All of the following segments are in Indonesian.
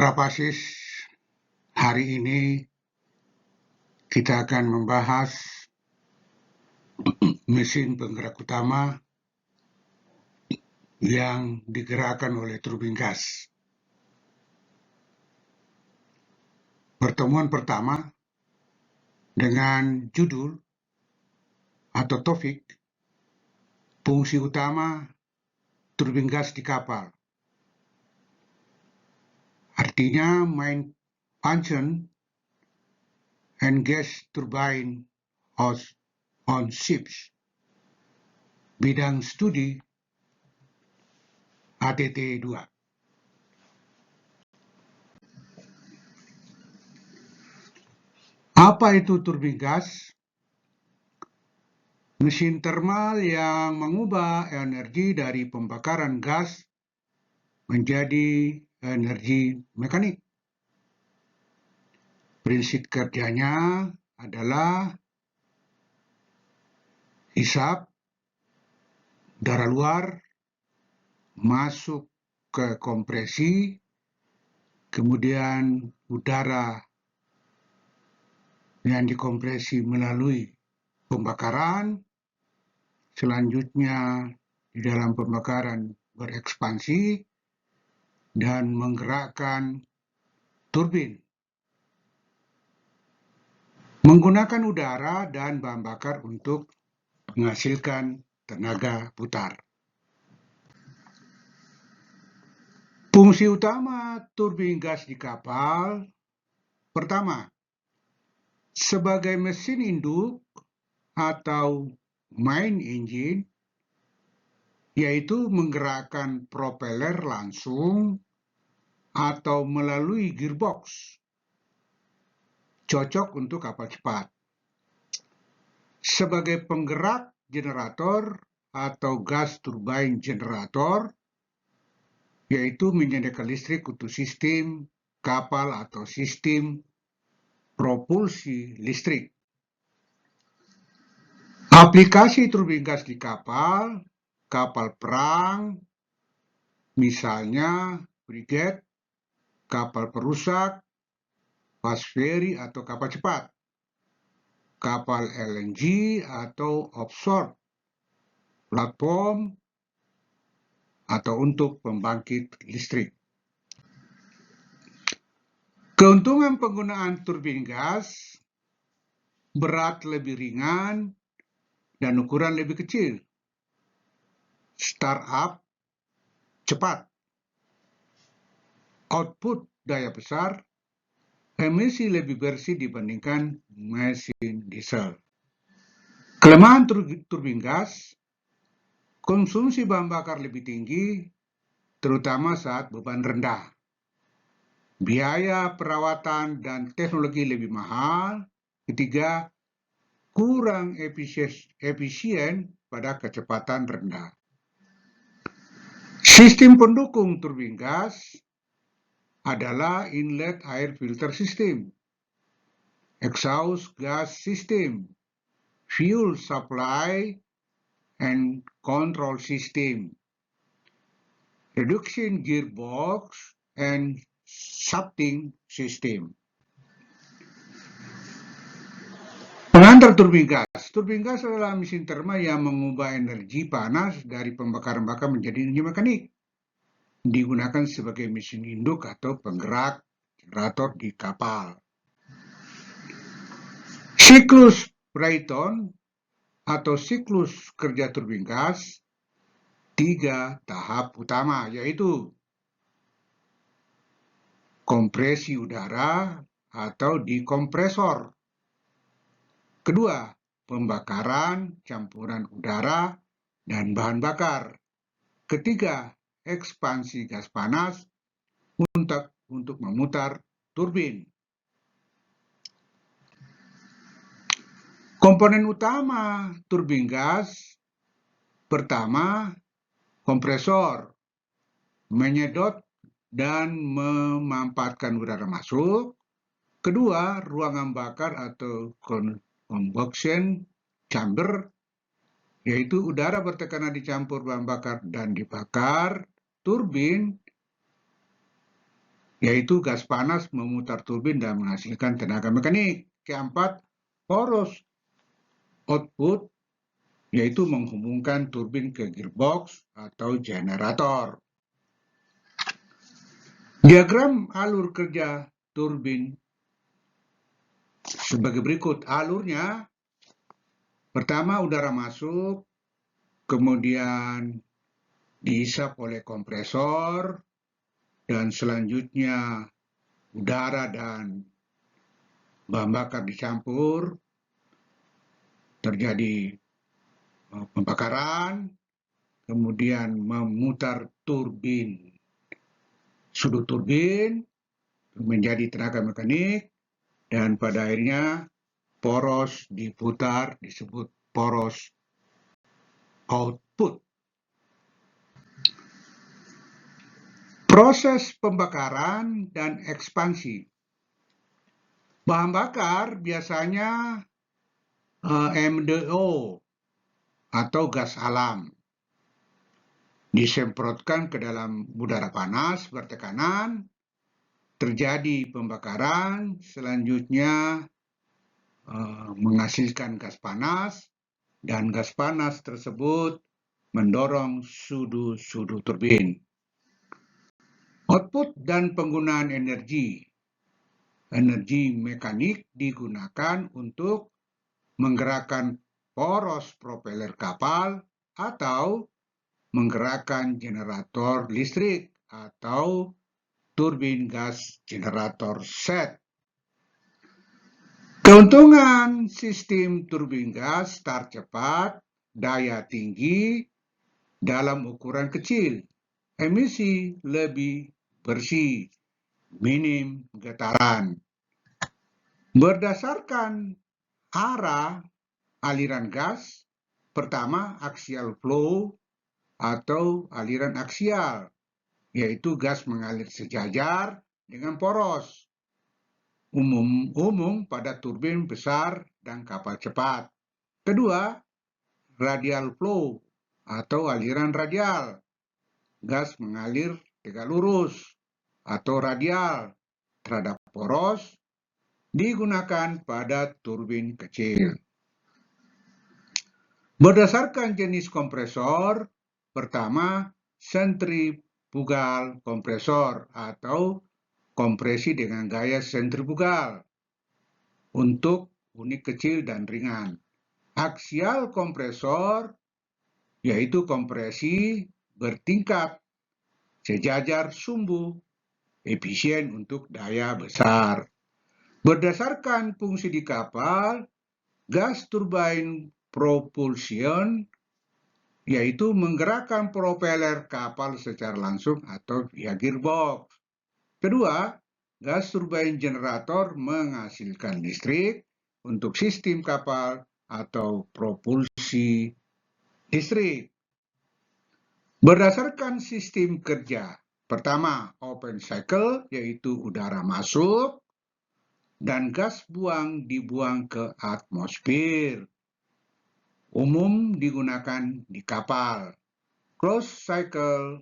Prapasis, hari ini kita akan membahas mesin penggerak utama yang digerakkan oleh turbin gas. Pertemuan pertama dengan judul atau topik fungsi utama turbin gas di kapal. Artinya main function and gas turbine on ships. Bidang studi ATT 2. Apa itu turbin gas? Mesin termal yang mengubah energi dari pembakaran gas menjadi energi mekanik. Prinsip kerjanya adalah hisap udara luar masuk ke kompresi, kemudian udara yang dikompresi melalui pembakaran, selanjutnya di dalam pembakaran berekspansi dan menggerakkan turbin. Menggunakan udara dan bahan bakar untuk menghasilkan tenaga putar. Fungsi utama turbin gas di kapal, pertama, sebagai mesin induk atau main engine, yaitu menggerakkan propeller langsung atau melalui gearbox, cocok untuk kapal cepat. Sebagai penggerak generator atau gas turbine generator, yaitu menyediakan listrik untuk sistem kapal atau sistem propulsi listrik. Aplikasi turbin gas di kapal, kapal perang, misalnya frigate, kapal perusak, fast ferry atau kapal cepat, kapal LNG atau offshore, platform, atau untuk pembangkit listrik. Keuntungan penggunaan turbin gas, berat lebih ringan dan ukuran lebih kecil. Startup cepat. Output daya besar, emisi lebih bersih dibandingkan mesin diesel. Kelemahan turbin gas, konsumsi bahan bakar lebih tinggi, terutama saat beban rendah. Biaya perawatan dan teknologi lebih mahal. Ketiga, kurang efisien pada kecepatan rendah. Sistem pendukung turbin gas adalah inlet air filter system, exhaust gas system, fuel supply and control system, reduction gearbox, and shafting system. Pengantar turbin gas. Turbin gas adalah mesin termal yang mengubah energi panas dari pembakaran bakar menjadi energi mekanik. Digunakan sebagai mesin induk atau penggerak generator di kapal. Siklus Brayton atau siklus kerja turbin gas 3 tahap utama, yaitu kompresi udara atau dikompresor. Kedua, pembakaran campuran udara dan bahan bakar. Ketiga, ekspansi gas panas untuk memutar turbin. Komponen utama turbin gas, pertama, kompresor, menyedot dan memanfaatkan udara masuk. Kedua, ruangan bakar atau combustion chamber, yaitu udara bertekanan dicampur bahan bakar dan dibakar. Turbin yaitu gas panas memutar turbin dan menghasilkan tenaga mekanik. Keempat, poros output, yaitu menghubungkan turbin ke gearbox atau generator. Diagram alur kerja turbin sebagai berikut. Alurnya, pertama udara masuk, kemudian dihisap oleh kompresor, dan selanjutnya udara dan bahan bakar dicampur, terjadi pembakaran, kemudian memutar turbin. Sudut turbin menjadi tenaga mekanik, dan pada akhirnya poros diputar, disebut poros output. Proses pembakaran dan ekspansi. Bahan bakar biasanya MDO atau gas alam. Disemprotkan ke dalam udara panas bertekanan, terjadi pembakaran, selanjutnya menghasilkan gas panas, dan gas panas tersebut mendorong sudu turbin. Output dan penggunaan energi. Energi mekanik digunakan untuk menggerakkan poros propeller kapal atau menggerakkan generator listrik atau turbin gas generator set. Keuntungan sistem turbin gas start cepat, daya tinggi dalam ukuran kecil, emisi lebih bersih, minim getaran. Berdasarkan arah aliran gas, pertama axial flow atau aliran aksial, yaitu gas mengalir sejajar dengan poros, umum pada turbin besar dan kapal cepat. Kedua, radial flow atau aliran radial, gas mengalir tegak lurus atau radial terhadap poros, digunakan pada turbin kecil. Berdasarkan jenis kompresor, pertama sentrifugal kompresor atau kompresi dengan gaya sentrifugal untuk unit kecil dan ringan. Aksial kompresor yaitu kompresi bertingkat sejajar sumbu, efisien untuk daya besar. Berdasarkan fungsi di kapal, gas turbine propulsion yaitu menggerakkan propeller kapal secara langsung atau via gearbox. Kedua, gas turbine generator menghasilkan listrik untuk sistem kapal atau propulsi listrik. Berdasarkan sistem kerja, pertama open cycle yaitu udara masuk dan gas buang dibuang ke atmosfer. Umum digunakan di kapal. Closed cycle,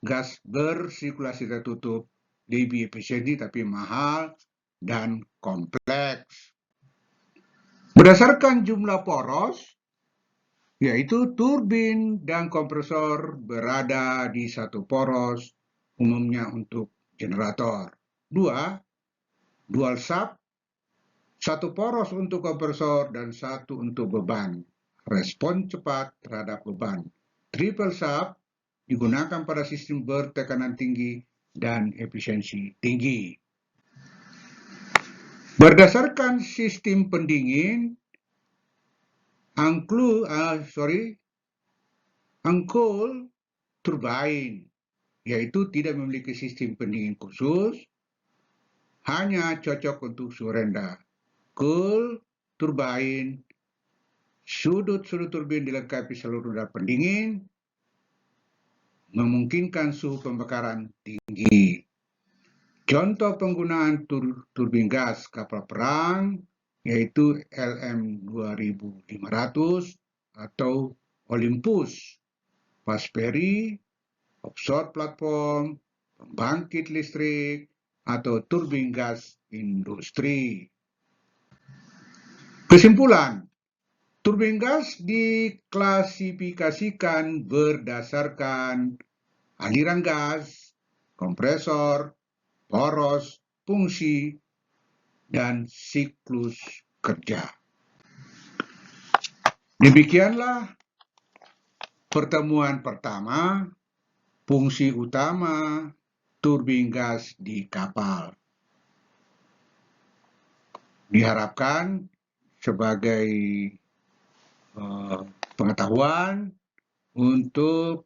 gas bersirkulasi tertutup, lebih efisien tapi mahal dan kompleks. Berdasarkan jumlah poros, yaitu turbin dan kompresor berada di satu poros, umumnya untuk generator. Dua, dual sub, satu poros untuk kompresor dan satu untuk beban. Respon cepat terhadap beban. Triple sub digunakan pada sistem bertekanan tinggi dan efisiensi tinggi. Berdasarkan sistem pendingin, uncooled turbine, yaitu tidak memiliki sistem pendingin khusus, hanya cocok untuk suhu rendah. Cooled turbine, sudut-sudut turbin dilengkapi saluran udara pendingin, memungkinkan suhu pembakaran tinggi. Contoh penggunaan turbin gas kapal perang yaitu LM2500 atau Olympus, Fast Ferry, offshore platform, pembangkit listrik, atau turbin gas industri. Kesimpulan, turbin gas diklasifikasikan berdasarkan aliran gas, kompresor, poros, fungsi, dan siklus kerja. Demikianlah pertemuan pertama, fungsi utama turbin gas di kapal. Diharapkan sebagai pengetahuan untuk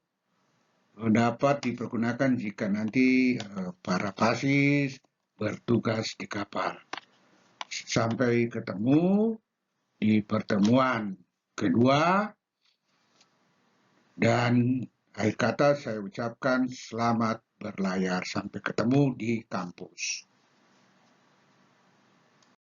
dapat dipergunakan jika nanti para pasis bertugas di kapal. Sampai ketemu di pertemuan kedua, dan akhir kata saya ucapkan selamat berlayar. Sampai ketemu di kampus.